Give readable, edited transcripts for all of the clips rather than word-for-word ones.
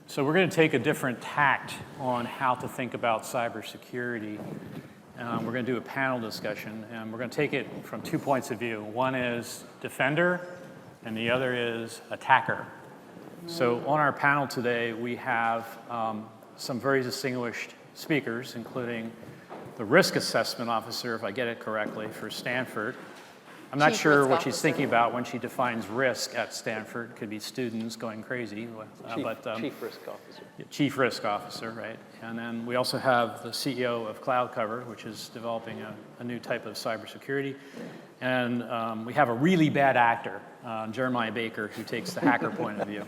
So we're going to take a different tact on how to think about cybersecurity. We're going to do a panel discussion, and we're going to take it from 2 points of view. One is defender, and the other is attacker. So on our panel today, we have some very distinguished speakers, including the risk assessment officer, if I get it correctly, for Stanford. I'm not sure what she's thinking about when she defines risk at Stanford. Could be students going crazy. Chief Risk Officer. Chief Risk Officer, right. And then we also have the CEO of CloudCover, which is developing a new type of cybersecurity. And we have a really bad actor, Jeremiah Baker, who takes the hacker point of view,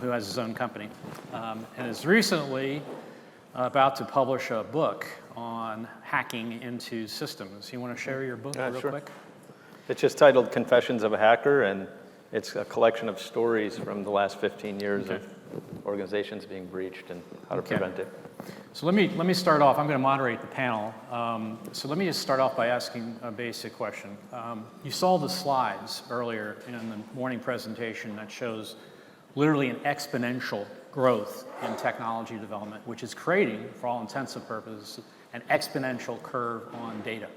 who has his own company, and is recently about to publish a book on hacking into systems. You want to share your book real quick? It's just titled Confessions of a Hacker, and it's a collection of stories from the last 15 years of organizations being breached and how to prevent it. So let me start off. I'm going to moderate the panel. So let me just start off by asking a basic question. You saw the slides earlier in the morning presentation that shows literally an exponential growth in technology development, which is creating, for all intents and purposes, an exponential curve on data.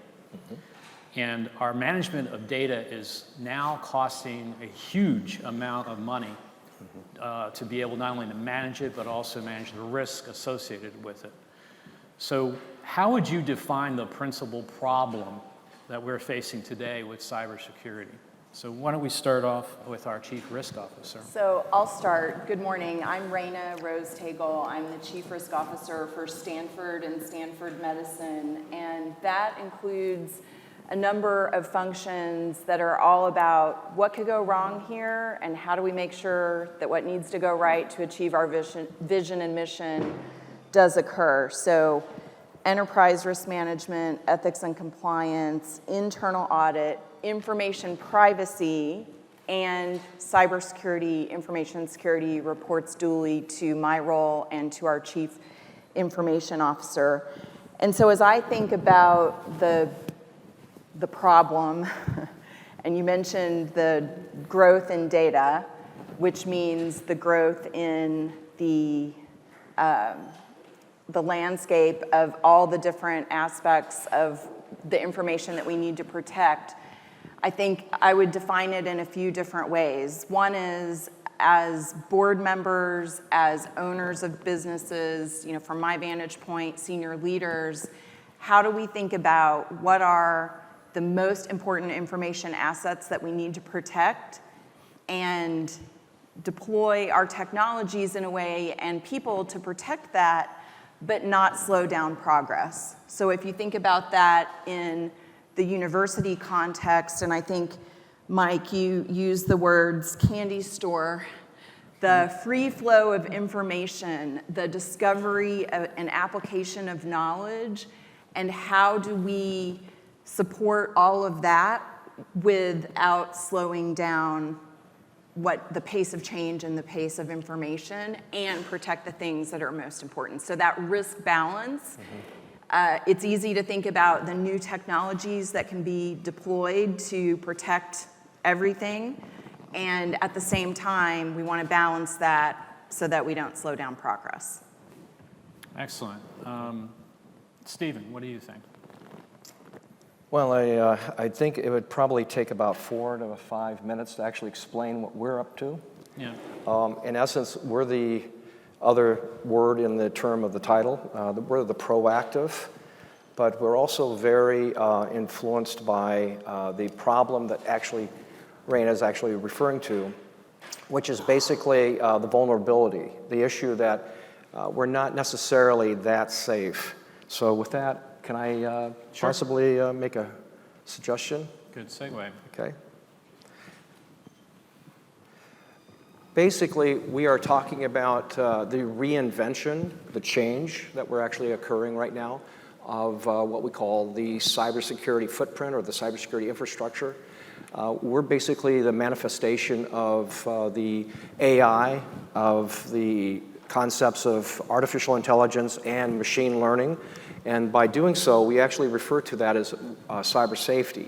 And our management of data is now costing a huge amount of money to be able not only to manage it, but also manage the risk associated with it. So how would you define the principal problem that we're facing today with cybersecurity? So why don't we start off with our Chief Risk Officer. So I'll start. Good morning. I'm Raina Rose-Tagle. I'm the Chief Risk Officer for Stanford and Stanford Medicine, and that includes a number of functions that are all about what could go wrong here and how do we make sure that what needs to go right to achieve our vision and mission does occur. So enterprise risk management, ethics and compliance, internal audit, information privacy, and cybersecurity, information security reports duly to my role and to our Chief Information Officer. And so as I think about the problem, and you mentioned the growth in data, which means the growth in the landscape of all the different aspects of the information that we need to protect. I think I would define it in a few different ways. One is as board members, as owners of businesses, from my vantage point, senior leaders, how do we think about what are the most important information assets that we need to protect and deploy our technologies in a way and people to protect that, but not slow down progress. So if you think about that in the university context, and I think, Mike, you used the words candy store, the free flow of information, the discovery and application of knowledge, and how do we support all of that without slowing down what the pace of change and the pace of information and protect the things that are most important. So that risk balance, it's easy to think about the new technologies that can be deployed to protect everything. And at the same time, we want to balance that so that we don't slow down progress. Excellent. Stephen, what do you think? Well, I think it would probably take about 4 to 5 minutes to actually explain what we're up to. Yeah. In essence, we're the other word in the term of the title. We're the proactive, but we're also very influenced by the problem that actually Raina is actually referring to, which is basically the vulnerability, the issue that we're not necessarily that safe. So with that, can I possibly make a suggestion? Good segue. Okay. Basically, we are talking about the reinvention, the change that we're actually occurring right now of what we call the cybersecurity footprint or the cybersecurity infrastructure. We're basically the manifestation of the AI, of the concepts of artificial intelligence and machine learning. And by doing so, we actually refer to that as cyber safety,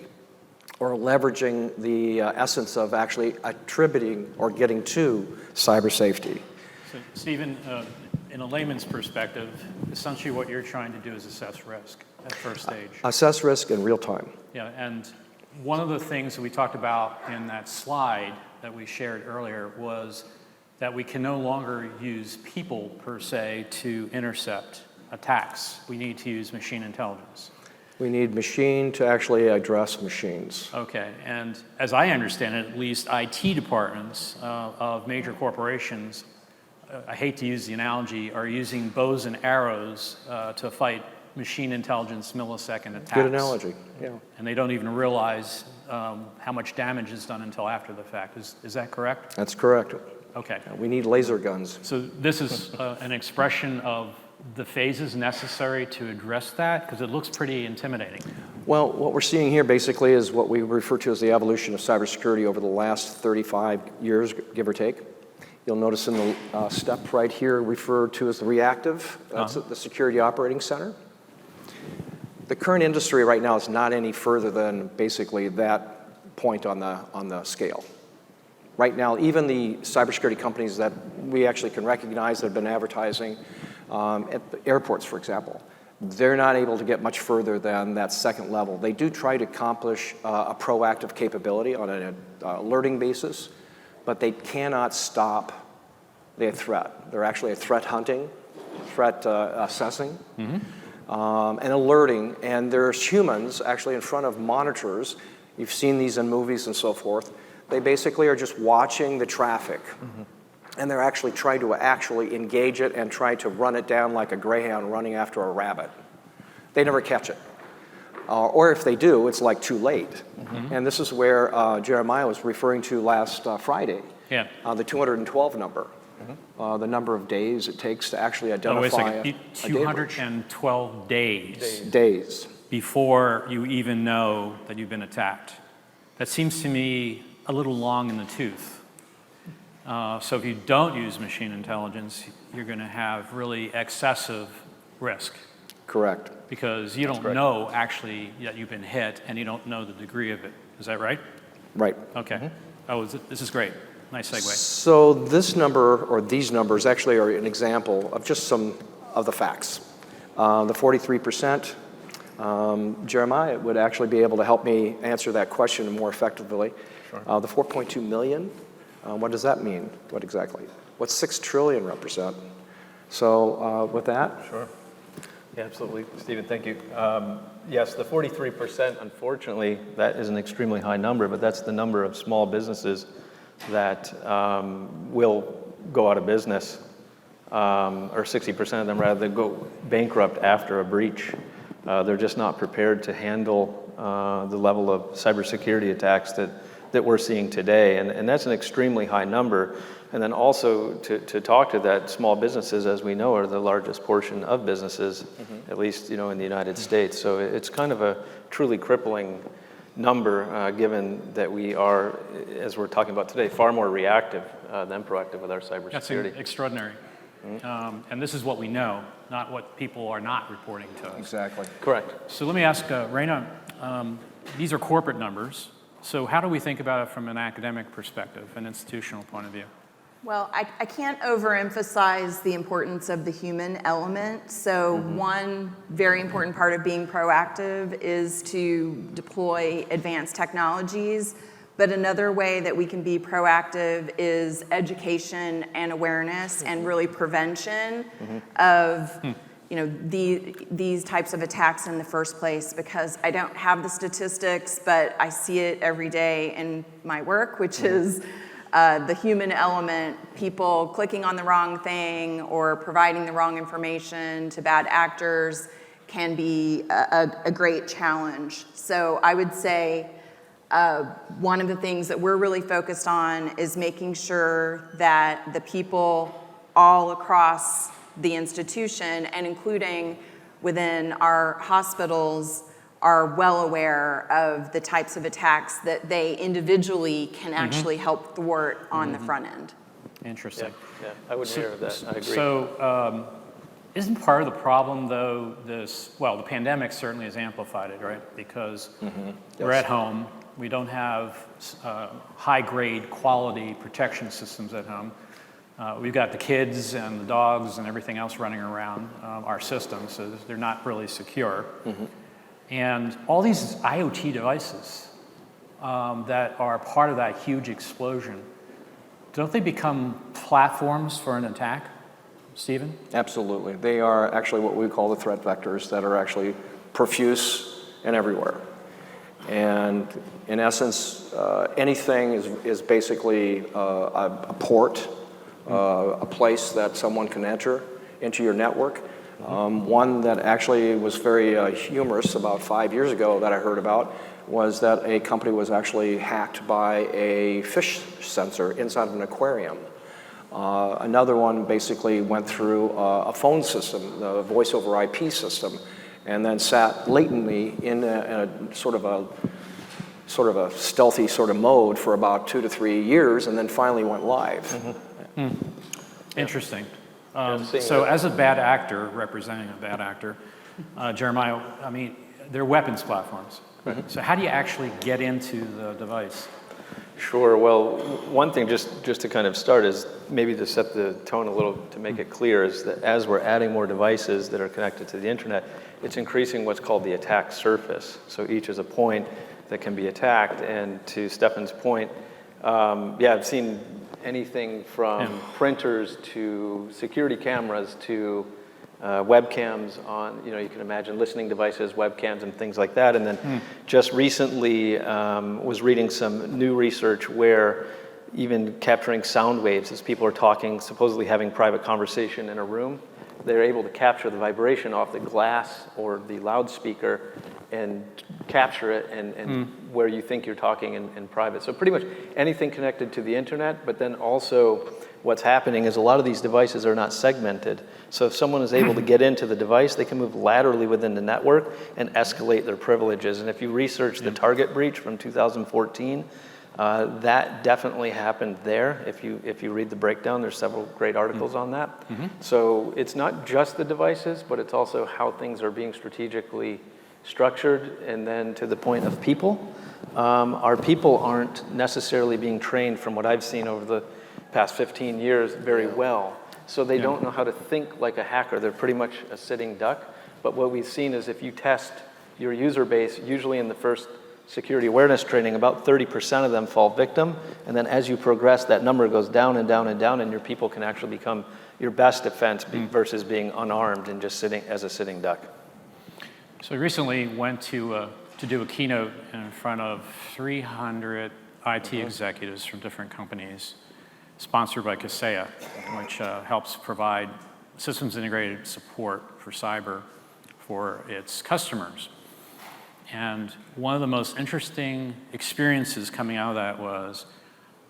or leveraging the essence of actually attributing or getting to cyber safety. So, Stephen, in a layman's perspective, essentially what you're trying to do is assess risk at first stage. Assess risk in real time. Yeah, and one of the things that we talked about in that slide that we shared earlier was that we can no longer use people per se to intercept attacks. We need to use machine intelligence. We need machine to actually address machines. Okay, and as I understand it, at least IT departments of major corporations, I hate to use the analogy, are using bows and arrows to fight machine intelligence millisecond attacks. Good analogy, yeah. And they don't even realize how much damage is done until after the fact. Is that correct? That's correct. Okay. We need laser guns. So this is an expression of the phases necessary to address that? Because it looks pretty intimidating. Well, what we're seeing here basically is what we refer to as the evolution of cybersecurity over the last 35 years, give or take. You'll notice in the step right here referred to as the reactive. That's the Security Operating Center. The current industry right now is not any further than basically that point on the scale. Right now, even the cybersecurity companies that we actually can recognize that have been advertising at the airports, for example, they're not able to get much further than that second level. They do try to accomplish a proactive capability on an alerting basis, but they cannot stop the threat. They're actually a threat hunting, threat assessing, and alerting. And there's humans actually in front of monitors. You've seen these in movies and so forth. They basically are just watching the traffic. And they're actually trying to engage it and try to run it down like a greyhound running after a rabbit. They never catch it. Or if they do, it's like too late. And this is where Jeremiah was referring to last Friday. Yeah. The 212 number. The number of days it takes to actually identify a 212 days. Days. Before you even know that you've been attacked. That seems to me a little long in the tooth. So if you don't use machine intelligence, you're going to have really excessive risk. Correct. Because you don't know actually that you've been hit, and you don't know the degree of it. Is that right? Right. Okay. Oh, this is great. Nice segue. So this number, or these numbers, actually are an example of just some of the facts. The 43%, Jeremiah would actually be able to help me answer that question more effectively. Sure. The 4.2 million, what does that mean? What exactly? What's 6 trillion represent? So with that? Sure. Yeah, absolutely. Stephen, thank you. Yes, the 43%, unfortunately, that is an extremely high number, but that's the number of small businesses that will go out of business, or 60% of them rather, that go bankrupt after a breach. They're just not prepared to handle the level of cybersecurity attacks that we're seeing today, and that's an extremely high number. And then also to talk to that, small businesses, as we know, are the largest portion of businesses, at least in the United States. So it's kind of a truly crippling number, given that we are, as we're talking about today, far more reactive than proactive with our cybersecurity. That's extraordinary. And this is what we know, not what people are not reporting to us. Exactly. Correct. So let me ask, Raina, these are corporate numbers. So how do we think about it from an academic perspective, an institutional point of view? Well, I can't overemphasize the importance of the human element. So one very important part of being proactive is to deploy advanced technologies. But another way that we can be proactive is education and awareness and really prevention of these types of attacks in the first place, because I don't have the statistics, but I see it every day in my work, which is the human element, people clicking on the wrong thing or providing the wrong information to bad actors can be a great challenge. So I would say one of the things that we're really focused on is making sure that the people all across the institution, and including within our hospitals, are well aware of the types of attacks that they individually can actually help thwart on the front end. Interesting. Yeah, I would mirror that. I agree. So isn't part of the problem, though, the pandemic certainly has amplified it, right? Because we're at home. We don't have high-grade quality protection systems at home. We've got the kids and the dogs and everything else running around our system, so they're not really secure. And all these IoT devices that are part of that huge explosion, don't they become platforms for an attack, Stephen? Absolutely. They are actually what we call the threat vectors that are actually profuse and everywhere. And in essence, anything is basically a port, a place that someone can enter into your network. One that actually was very humorous about 5 years ago that I heard about was that a company was actually hacked by a fish sensor inside of an aquarium. Another one basically went through a phone system, the voice over IP system, and then sat latently in a sort of a stealthy sort of mode for about 2 to 3 years, and then finally went live. Interesting. seeing So that. as a bad actor, representing a bad actor, Jeremiah, I mean, they're weapons platforms. So how do you actually get into the device? Sure. Well, one thing just to kind of start is maybe to set the tone a little to make it clear is that as we're adding more devices that are connected to the internet, it's increasing what's called the attack surface. So each is a point that can be attacked. And to Stefan's point, yeah, I've seen anything from printers to security cameras to webcams on, you can imagine listening devices, webcams, and things like that. And then just recently was reading some new research where even capturing sound waves as people are talking, supposedly having private conversation in a room, they're able to capture the vibration off the glass or the loudspeaker and capture it and where you think you're talking in private. So pretty much anything connected to the internet, but then also what's happening is a lot of these devices are not segmented. So if someone is able to get into the device, they can move laterally within the network and escalate their privileges. And if you research the Target breach from 2014, that definitely happened there. If you read the breakdown, there's several great articles on that. So it's not just the devices, but it's also how things are being strategically structured. And then to the point of people, our people aren't necessarily being trained, from what I've seen over the past 15 years, very well. So they don't know how to think like a hacker. They're pretty much a sitting duck. But what we've seen is if you test your user base, usually in the first security awareness training, about 30% of them fall victim. And then as you progress, that number goes down and down and down, and your people can actually become your best defense versus being unarmed and just sitting as a sitting duck. So I recently went to do a keynote in front of 300 IT executives from different companies, sponsored by Kaseya, which helps provide systems integrated support for cyber for its customers. And one of the most interesting experiences coming out of that was,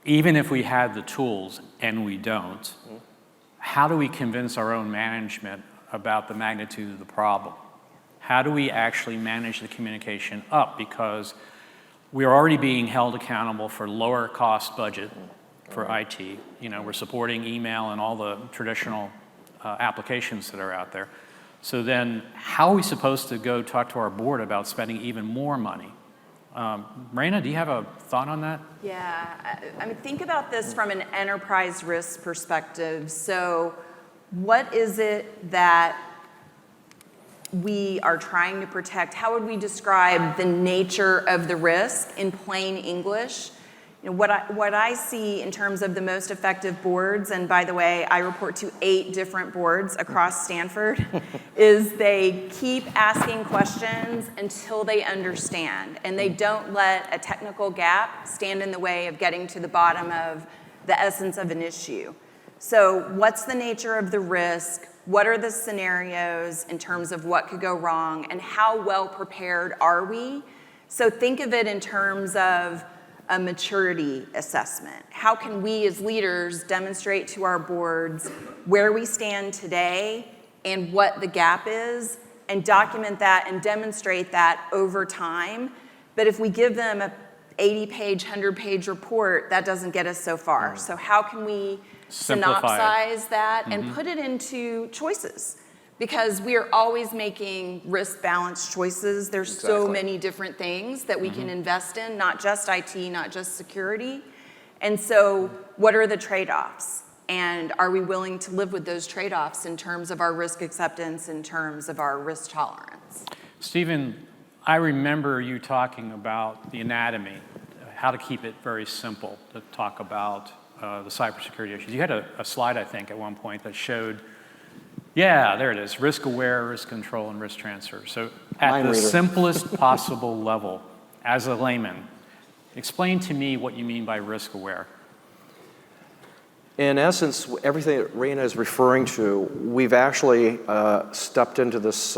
even if we had the tools, and we don't, how do we convince our own management about the magnitude of the problem? How do we actually manage the communication up? Because we're already being held accountable for lower cost budget for IT. We're supporting email and all the traditional applications that are out there. So then how are we supposed to go talk to our board about spending even more money? Raina, do you have a thought on that? Yeah, I mean, think about this from an enterprise risk perspective. So what is it that we are trying to protect? How would we describe the nature of the risk in plain English? What I see in terms of the most effective boards, and by the way, I report to 8 different boards across Stanford, is they keep asking questions until they understand, and they don't let a technical gap stand in the way of getting to the bottom of the essence of an issue. So what's the nature of the risk? What are the scenarios in terms of what could go wrong, and how well prepared are we? So think of it in terms of a maturity assessment. How can we as leaders demonstrate to our boards where we stand today and what the gap is, and document that and demonstrate that over time? But if we give them a 80-page, 100-page report, that doesn't get us so far. So how can we synopsize that and put it into choices? Because we are always making risk-balanced choices. There's so many different things that we can invest in, not just IT, not just security. And so what are the trade-offs? And are we willing to live with those trade-offs in terms of our risk acceptance, in terms of our risk tolerance? Stephen, I remember you talking about the anatomy, how to keep it very simple to talk about the cybersecurity issues. You had a slide, I think, at one point that showed, yeah, there it is, risk aware, risk control, and risk transfer. So at the simplest possible level, as a layman, explain to me what you mean by risk aware. In essence, everything that Raina is referring to, we've actually stepped into this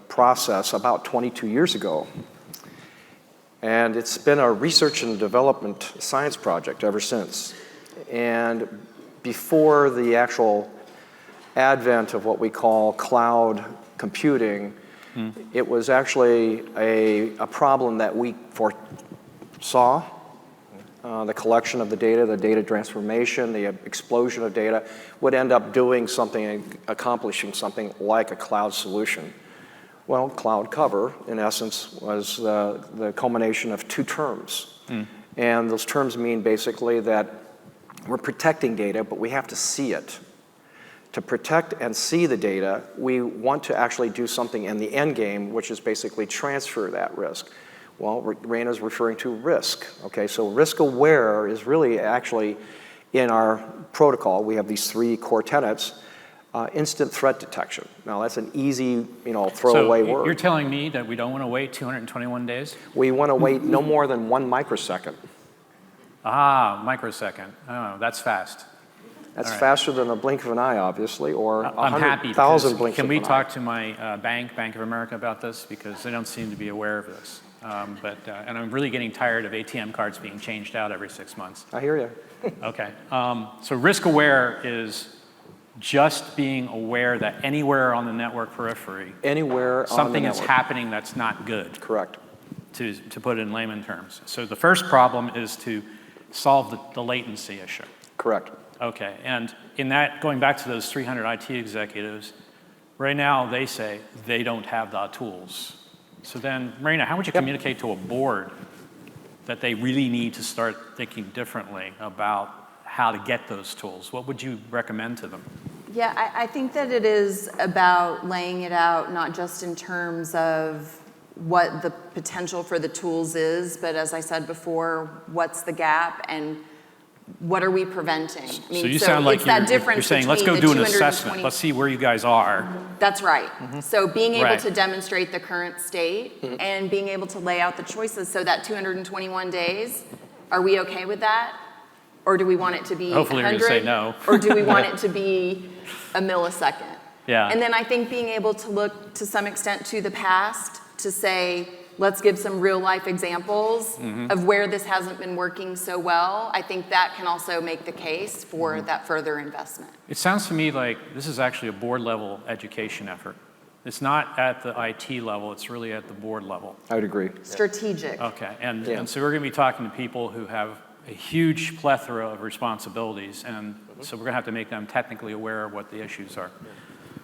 process about 22 years ago. And it's been a research and development science project ever since. And before the actual advent of what we call cloud computing, it was actually a problem that we foresaw. The collection of the data transformation, the explosion of data would end up doing something, accomplishing something like a cloud solution. Well, cloud cover, in essence, was the culmination of two terms. And those terms mean basically that we're protecting data, but we have to see it. To protect and see the data, we want to actually do something in the end game, which is basically transfer that risk. Well, Raina's referring to risk. Okay, so risk aware is really actually in our protocol. We have these three core tenets. Instant threat detection. Now that's an easy, throwaway word. You're telling me that we don't want to wait 221 days? We want to wait no more than 1 microsecond. Microsecond. Oh, that's fast. That's faster than a blink of an eye, obviously, or I'm happy 100,000 blinks of Can we an eye. talk to my Bank of America about this? Because they don't seem to be aware of this. And I'm really getting tired of ATM cards being changed out every 6 months. I hear you. Okay. So risk aware is just being aware that anywhere on the network periphery, Anywhere something on the is network. happening that's not good, Correct. to put it in layman terms. So the first problem is to solve the latency issue. Correct. Okay, and in that, going back to those 300 IT executives, right now they say they don't have the tools. So then, Raina, how would you communicate to a board that they really need to start thinking differently about how to get those tools? What would you recommend to them? Yeah, I think that it is about laying it out, not just in terms of what the potential for the tools is, but as I said before, what's the gap and what are we preventing? So you sound like you're saying, let's go do an assessment. Let's see where you guys are. That's right. So being able Right. to demonstrate the current state and being able to lay out the choices so that 221 days, are we okay with that? Or do we want it to be Hopefully you're 100? going to say no. Or do we want it to be a millisecond? Yeah. And then I think being able to look to some extent to the past to say, let's give some real life examples of where this hasn't been working so well. I think that can also make the case for that further investment. It sounds to me like this is actually a board level education effort. It's not at the IT level, it's really at the board level. I would agree. Strategic. Okay, and so we're going to be talking to people who have a huge plethora of responsibilities, and so we're going to have to make them technically aware of what the issues are.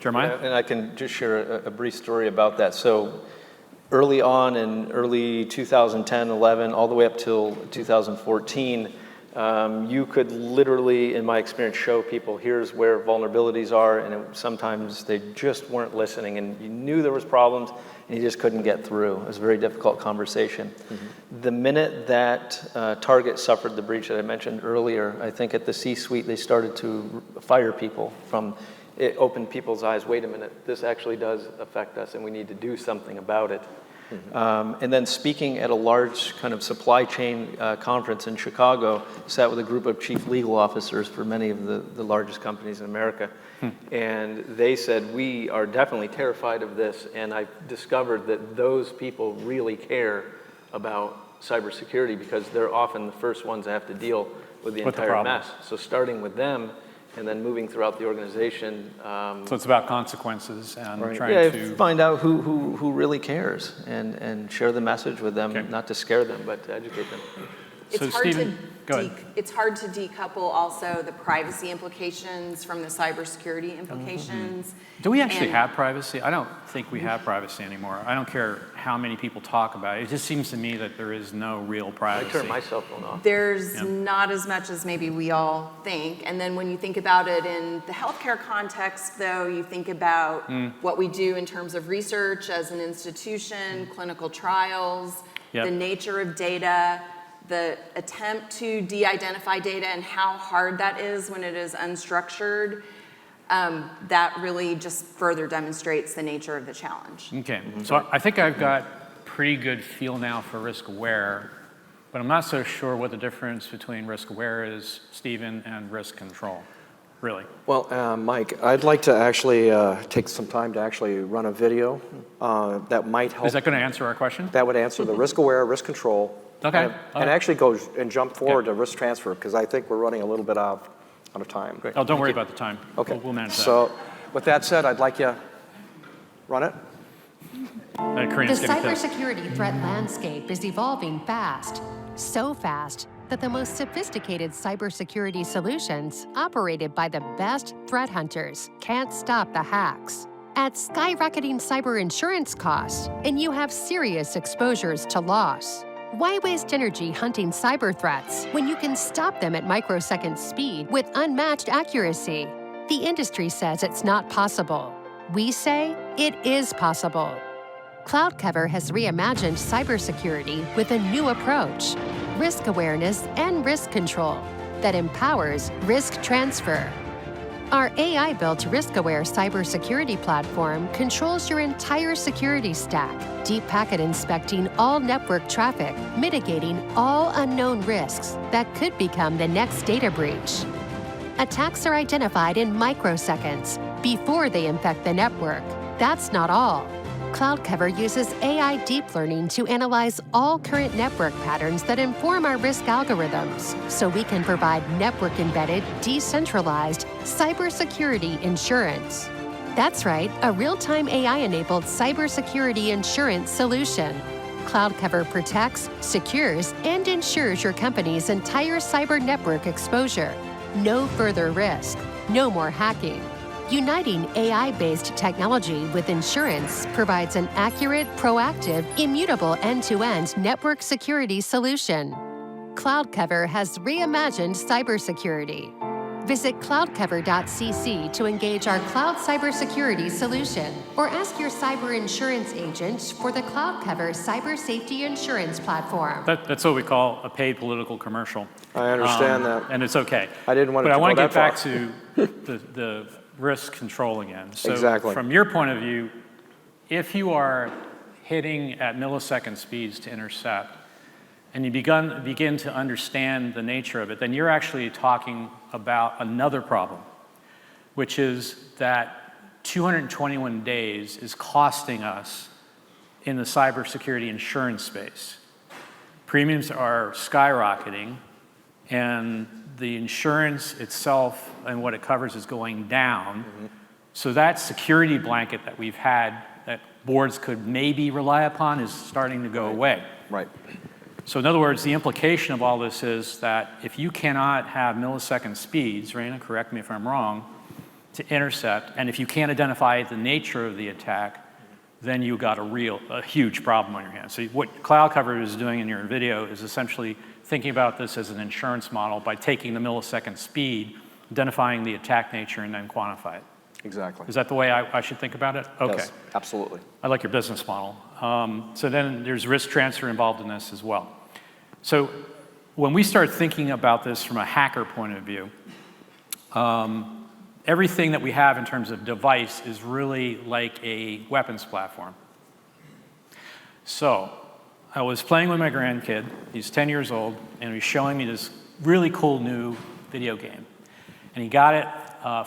Jeremiah? And I can just share a brief story about that. So early on in early 2010, 11, all the way up till 2014, you could literally, in my experience, show people here's where vulnerabilities are, and sometimes they just weren't listening, and you knew there was problems, and you just couldn't get through. It was a very difficult conversation. The minute that Target suffered the breach that I mentioned earlier, I think at the C-suite they started to fire people from. It opened people's eyes, wait a minute, this actually does affect us and we need to do something about it. And then speaking at a large kind of supply chain conference in Chicago, sat with a group of chief legal officers for many of the largest companies in America. And they said, we are definitely terrified of this, and I discovered that those people really care about cybersecurity because they're often the first ones that have to deal with the entire mess. So starting with them, and then moving throughout the organization. So it's about consequences and trying to find out who really cares and share the message with them, not to scare them, but to educate them. It's So hard Stephen, Go ahead. it's hard to decouple also the privacy implications from the cybersecurity implications. Do we actually And- have privacy? I don't think we have privacy anymore. I don't care how many people talk about it. It just seems to me that there is no real I privacy. turn my cell phone off. There's not as much as maybe we all think. And then when you think about it in the healthcare context, though, you think about what we do in terms of research as an institution, clinical trials, Yep. the nature of data, the attempt to de-identify data and how hard that is when it is unstructured. That really just further demonstrates the nature of the challenge. Okay, so I think I've got pretty good feel now for risk aware, but I'm not so sure what the difference between risk aware is, Stephen, and risk control, really. Well, Mike, I'd like to actually take some time to actually run a video that might help. Is that going to answer our question? That would answer the risk aware, risk control. Okay. And actually go and jump forward to risk transfer, because I think we're running a little bit out of time. Oh, don't worry about the time. Okay. We'll manage that. So with that said, I'd like you run it. The Karina's getting pissed. cybersecurity threat landscape is evolving fast, so fast that the most sophisticated cybersecurity solutions, operated by the best threat hunters, can't stop the hacks. Add skyrocketing cyber insurance costs, and you have serious exposures to loss. Why waste energy hunting cyber threats when you can stop them at microsecond speed with unmatched accuracy? The industry says it's not possible. We say it is possible. CloudCover has reimagined cybersecurity with a new approach, risk awareness and risk control, that empowers risk transfer. Our AI-built risk-aware cybersecurity platform controls your entire security stack, deep packet inspecting all network traffic, mitigating all unknown risks that could become the next data breach. Attacks are identified in microseconds before they infect the network. That's not all. CloudCover uses AI deep learning to analyze all current network patterns that inform our risk algorithms, so we can provide network-embedded, decentralized cybersecurity insurance. That's right, a real-time AI-enabled cybersecurity insurance solution. CloudCover protects, secures, and insures your company's entire cyber network exposure. No further risk, no more hacking. Uniting AI-based technology with insurance provides an accurate, proactive, immutable end-to-end network security solution. CloudCover has reimagined cybersecurity. Visit cloudcover.cc to engage our cloud cybersecurity solution, or ask your cyber insurance agent for the CloudCover Cyber Safety Insurance Platform. That's what we call a paid political commercial. I understand that. And it's okay. I didn't want it But I to want go to get back that to the risk control again. So Exactly. from your point of view, if you are hitting at millisecond speeds to intercept, and you begin to understand the nature of it, then you're actually talking about another problem, which is that 221 days is costing us in the cybersecurity insurance space. Premiums are skyrocketing, and the insurance itself and what it covers is going down. So that security blanket that we've had that boards could maybe rely upon is starting to go away. Right. So in other words, the implication of all this is that if you cannot have millisecond speeds, Raina, correct me if I'm wrong, to intercept, and if you can't identify the nature of the attack, then you got a huge problem on your hands. So what CloudCover is doing in your video is essentially thinking about this as an insurance model by taking the millisecond speed, identifying the attack nature, and then quantify it. Exactly. Is that the way I should think about it? Okay. Yes, absolutely. I like your business model. So then there's risk transfer involved in this as well. So when we start thinking about this from a hacker point of view, everything that we have in terms of device is really like a weapons platform. So I was playing with my grandkid, he's 10 years old, and he's showing me this really cool new video game. And he got it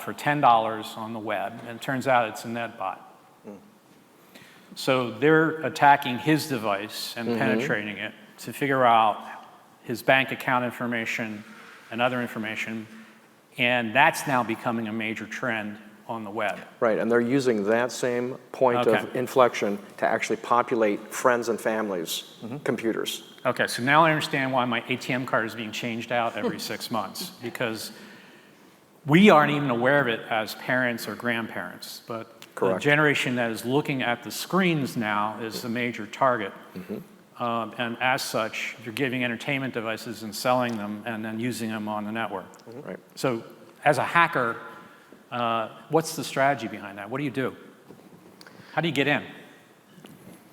for $10 on the web, and it turns out it's a NetBot. So they're attacking his device and penetrating it to figure out his bank account information and other information, and that's now becoming a major trend on the web. Right, and they're using that same point Okay. of inflection to actually populate friends and families' computers. Okay, so now I understand why my ATM card is being changed out every 6 months, because we aren't even aware of it as parents or grandparents, but Correct. the generation that is looking at the screens now is the major target. And as such, you're giving entertainment devices and selling them and then using them on the network. Right. So as a hacker, what's the strategy behind that? What do you do? How do you get in?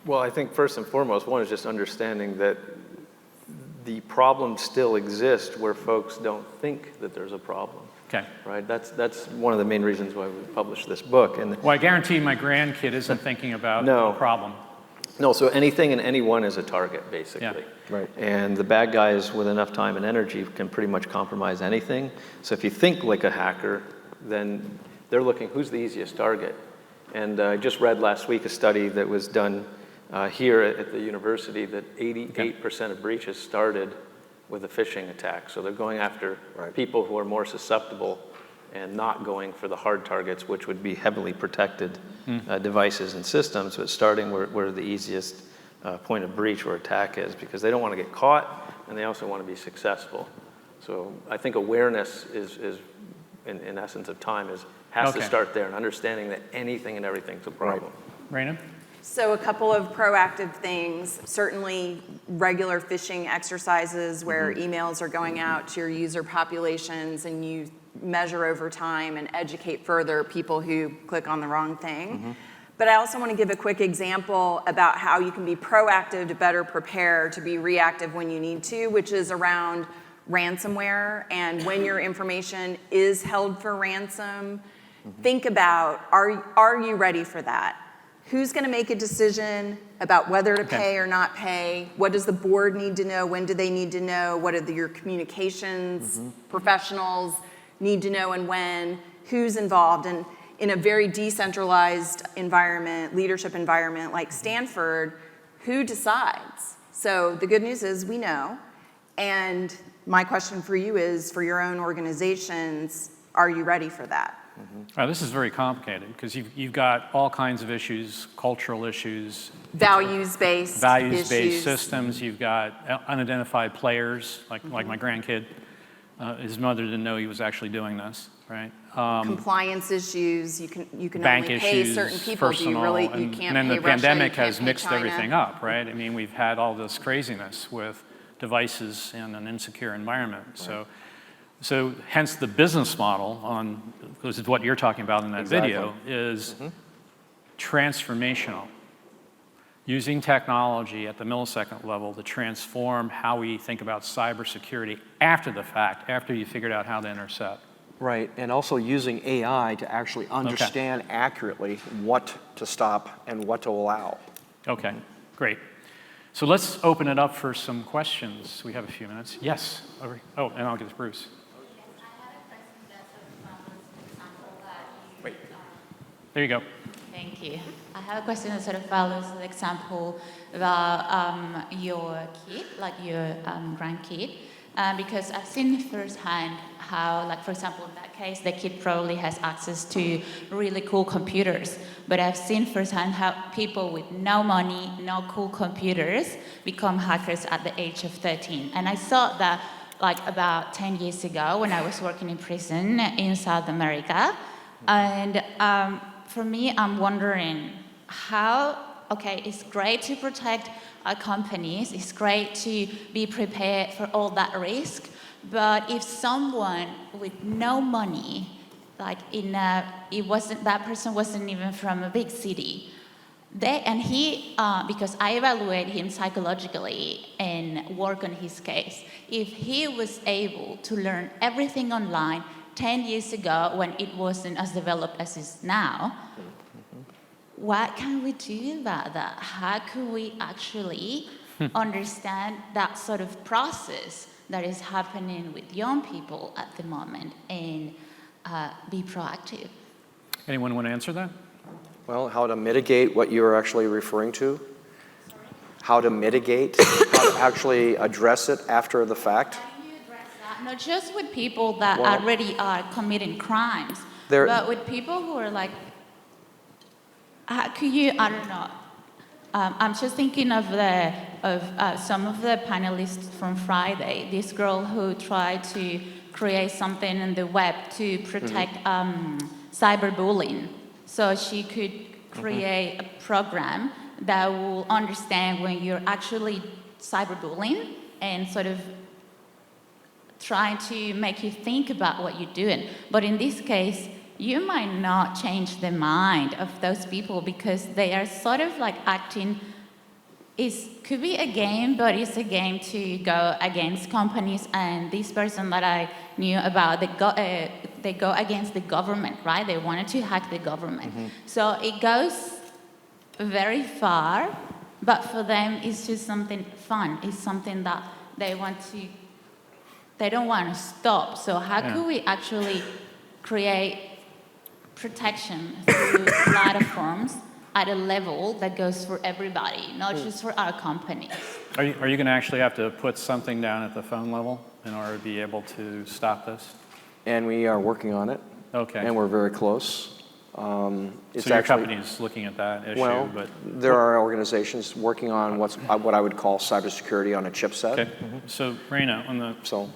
Well, I think first and foremost, one is just understanding that the problems still exist where folks don't think that there's a problem. Okay. Right? That's one of the main reasons why we published this book. And Well, I guarantee my grandkid isn't thinking about No. the problem. no, so anything and anyone is a target, basically. Yeah. Right. And the bad guys with enough time and energy can pretty much compromise anything. So if you think like a hacker, then they're looking, who's the easiest target? And I just read last week a study that was done here at the university that 88% of breaches started with a phishing attack. So they're going after Right. people who are more susceptible and not going for the hard targets, which would be heavily protected devices and systems, but starting where the easiest point of breach or attack is, because they don't want to get caught and they also want to be successful. So I think awareness is in essence of time, has to Okay. start there, and understanding that anything and everything's a problem. Raina? So a couple of proactive things, certainly regular phishing exercises where emails are going out to your user populations and you measure over time and educate further people who click on the wrong thing. But I also want to give a quick example about how you can be proactive to better prepare to be reactive when you need to, which is around ransomware. And when your information is held for ransom, think about, are you ready for that? Who's going to make a decision about whether to pay or not pay? What does the board need to know? When do they need to know? What do your communications professionals need to know and when? Who's involved? And in a very decentralized environment, leadership environment like Stanford, who decides? So the good news is we know. And my question for you is, for your own organizations, are you ready for that? This is very complicated because you've got all kinds of issues, cultural issues, Values-based issues. systems. You've got unidentified players, like my grandkid. His mother didn't know he was actually doing this, right? Compliance issues. You can Bank only pay issues, certain people. personal, You and can't then pay the Russia, pandemic you can't has pay mixed China. everything up, right? I mean, we've had all this craziness with devices in an insecure environment. Right. So hence the business model because it's what you're talking about in that video, is transformational. Using technology at the millisecond level to transform how we think about cybersecurity after the fact, after you figured out how to intercept. Right, and also using AI to actually understand accurately what to stop and what to allow. Okay, great. So let's open it up for some questions. We have a few minutes. Yes. Oh, and I'll get to Bruce. Wait. There you go. Thank you. I have a question that sort of follows the example about your kid, like your grandkid, because I've seen firsthand how, like, for example, in that case, the kid probably has access to really cool computers, but I've seen firsthand how people with no money, no cool computers become hackers at the age of 13. And I saw that, like, about 10 years ago when I was working in prison in South America. And for me, I'm wondering how, okay, it's great to protect our companies, it's great to be prepared for all that risk, but if someone with no money, like that person wasn't even from a big city, because I evaluate him psychologically and work on his case, if he was able to learn everything online 10 years ago when it wasn't as developed as it is now, what can we do about that? How can we actually understand that sort of process that is happening with young people at the moment and be proactive? Anyone want to answer that? Well, how to mitigate what you're actually referring to? How to mitigate, how to actually address it after the fact? How do you address that? Not just with people that already are committing crimes, But with people who are like, could you, I don't know, I'm just thinking of some of the panelists from Friday, this girl who tried to create something in the web to protect cyberbullying. So she could create a program that will understand when you're actually cyberbullying and sort of trying to make you think about what you're doing. But in this case, you might not change the mind of those people because they are sort of like acting. It could be a game, but it's a game to go against companies. And this person that I knew about, they go against the government, right? They wanted to hack the government. So it goes very far, but for them, it's just something fun. It's something that they don't want to stop. So how could we actually create protection through platforms at a level that goes for everybody, not just for our companies? Are you going to actually have to put something down at the phone level in order to be able to stop this? And we are working on it. Okay. And we're very close. It's so your actually, company is looking at that issue, well, but there are organizations working on what I would call cybersecurity on a chipset. okay. So Reina, on the So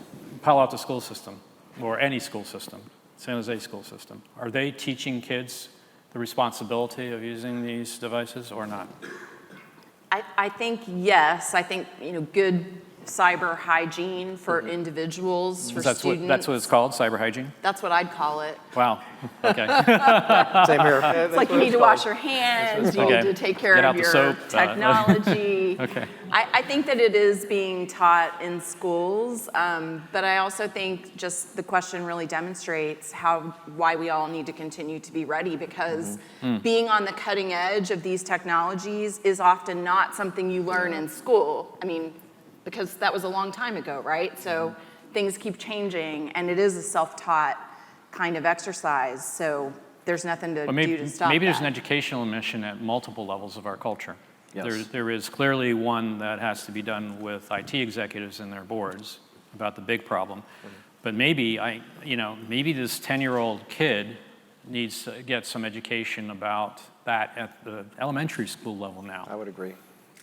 Palo Alto school system, or any school system, San Jose school system, are they teaching kids the responsibility of using these devices or not? I think yes. I think good cyber hygiene for individuals, for students. That's what it's called, cyber hygiene? That's what I'd call it. Wow. Okay. same here. It's like you need to wash your hands, you need to take care Get of out the your soap. technology. Okay. I think that it is being taught in schools, but I also think just the question really demonstrates why we all need to continue to be ready, because being on the cutting edge of these technologies is often not something you learn in school. I mean, because that was a long time ago, right? So things keep changing, and it is a self-taught kind of exercise, so there's nothing to do to stop Maybe there's that. an educational mission at multiple levels of our culture. Yes. There is clearly one that has to be done with IT executives and their boards about the big problem. But maybe maybe this 10-year-old kid needs to get some education about that at the elementary school level now. I would agree.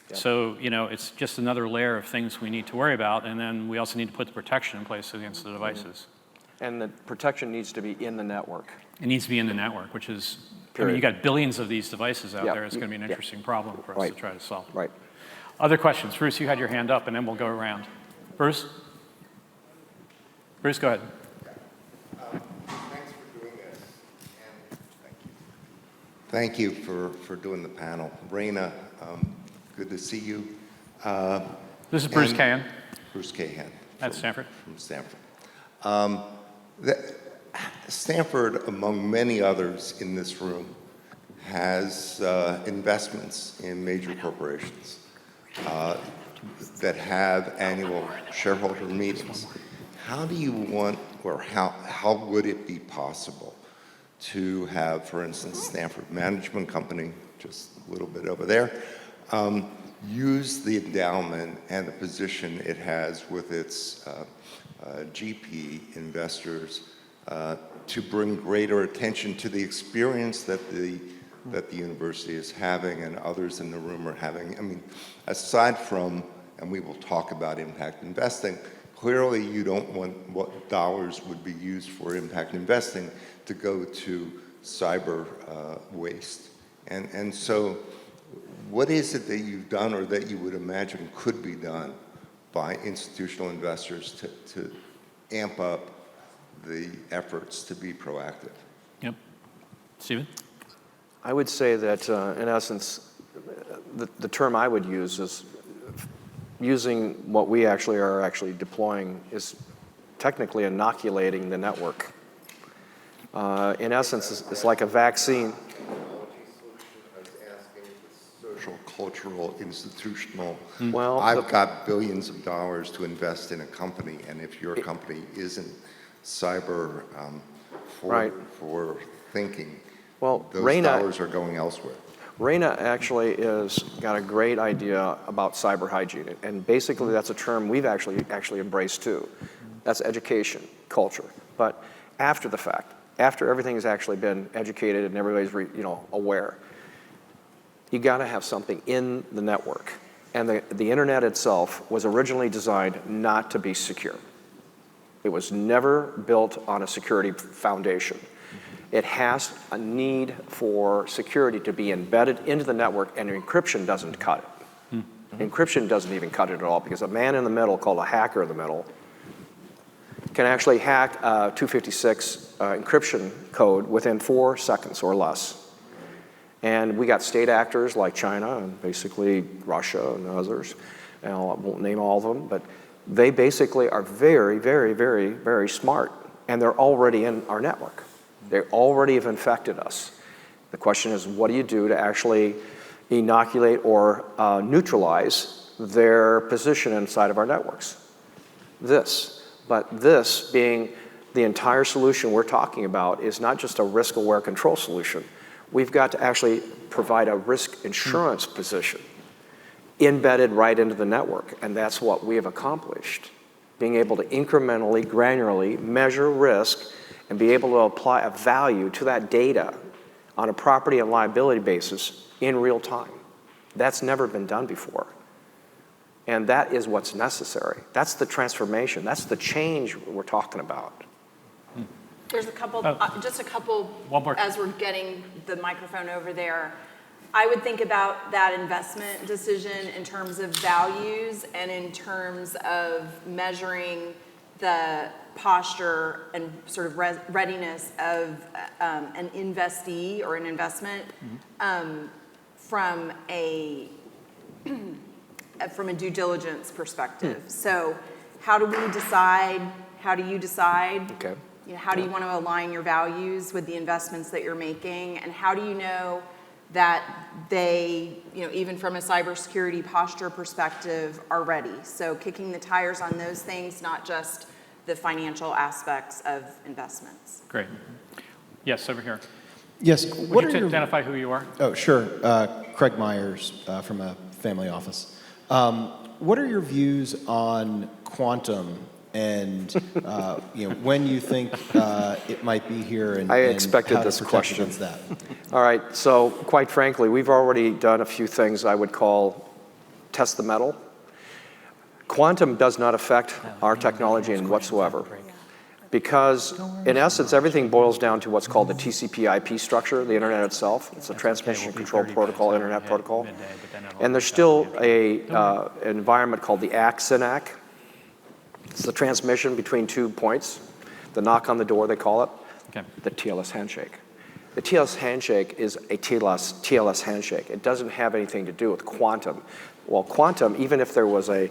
Yep. So, it's just another layer of things we need to worry about, and then we also need to put the protection in place against the devices. And the protection needs to be in the network. It needs to be in the network, which is, Period. you got billions of these devices out Yeah. there. It's going to be an Yeah. interesting problem for us Right. to try to solve. Right. Other questions? Bruce, you had your hand up, and then we'll go around. Bruce? Bruce, go ahead. Thanks for doing this, and thank you for doing the panel. Reina, good to see you. This is Bruce and- Cahan Bruce Cahan. at Stanford. From Stanford. Stanford, among many others in this room, has investments in major corporations that have annual shareholder meetings. How do you want, or how would it be possible to have, for instance, Stanford Management Company, just a little bit over there, use the endowment and the position it has with its GP investors to bring greater attention to the experience that the university is having and others in the room are having? I mean, aside from, and we will talk about impact investing, clearly you don't want what dollars would be used for impact investing to go to cyber waste. And so what is it that you've done or that you would imagine could be done by institutional investors to amp up the efforts to be proactive? Yep. Stephen? I would say that, in essence, the term I would use is using what we are deploying is technically inoculating the network. In essence, it's like a vaccine. Social, cultural, institutional. Well, I've got billions of dollars to invest in a company, and if your company isn't cyber Right. for thinking, Well, those dollars are going elsewhere. Reina actually is got a great idea about cyber hygiene, and basically that's a term we've actually embraced too. That's education, culture. But after the fact, after everything has actually been educated and everybody's aware, you got to have something in the network. And the internet itself was originally designed not to be secure. It was never built on a security foundation. It has a need for security to be embedded into the network, and encryption doesn't cut it. Encryption doesn't even cut it at all, because a man in the middle, called a hacker in the middle, can actually hack a 256 encryption code within 4 seconds or less. And we got state actors like China and basically Russia and others, and I won't name all of them, but they basically are very, very, very, very smart, and they're already in our network. They already have infected us. The question is, what do you do to actually inoculate or neutralize their position inside of our networks? But this being the entire solution we're talking about is not just a risk-aware control solution. We've got to actually provide a risk insurance position embedded right into the network, and that's what we have accomplished. Being able to incrementally, granularly measure risk and be able to apply a value to that data on a property and liability basis in real time. That's never been done before. And that is what's necessary. That's the transformation. That's the change we're talking about. There's a couple, just a couple, One more. as we're getting the microphone over there. I would think about that investment decision in terms of values and in terms of measuring the posture and sort of readiness of an investee or an investment from a due diligence perspective. So how do we decide, how do you decide? Okay. How do you want to align your values with the investments that you're making? And how do you know that they, even from a cybersecurity posture perspective, are ready? So kicking the tires on those things, not just the financial aspects of investments. Great. Yes, over here. Yes. Would you identify who you are? Oh, sure. Craig Myers from a family office. What are your views on quantum and when you think it might be here, and I expected how to this protect question. against that? All right, so quite frankly, we've already done a few things I would call test the metal. Quantum does not affect our technology in whatsoever, because in essence, everything boils down to what's called the TCP/IP structure, the internet itself. It's a transmission control protocol, internet protocol. And there's still an environment called the ACK-SYNAC. It's the transmission between 2 points, the knock on the door, they call it, the TLS handshake. The TLS handshake is a TLS handshake. It doesn't have anything to do with quantum. Well, quantum, even if there was a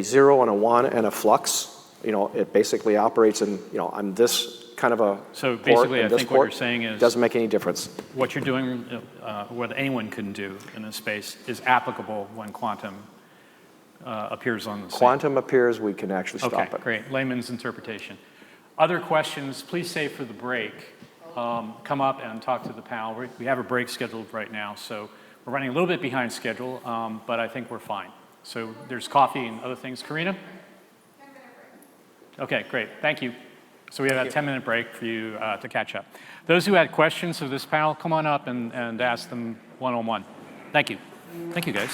0 and a 1 and a flux, it basically operates in, on this kind of a So port basically, I and this think what port. you're saying is Doesn't make any difference. what you're doing, what anyone can do in this space, is applicable when quantum appears on the scene. Quantum appears, we can actually stop it. Okay, great. Layman's interpretation. Other questions, please save for the break. Come up and talk to the panel. We have a break scheduled right now, so we're running a little bit behind schedule, but I think we're fine. So there's coffee and other things. Karina? 10-minute break. Okay, great. Thank you. So we have a 10-minute break for you to catch up. Those who had questions of this panel, come on up and ask them one-on-one. Thank you. Thank you, guys.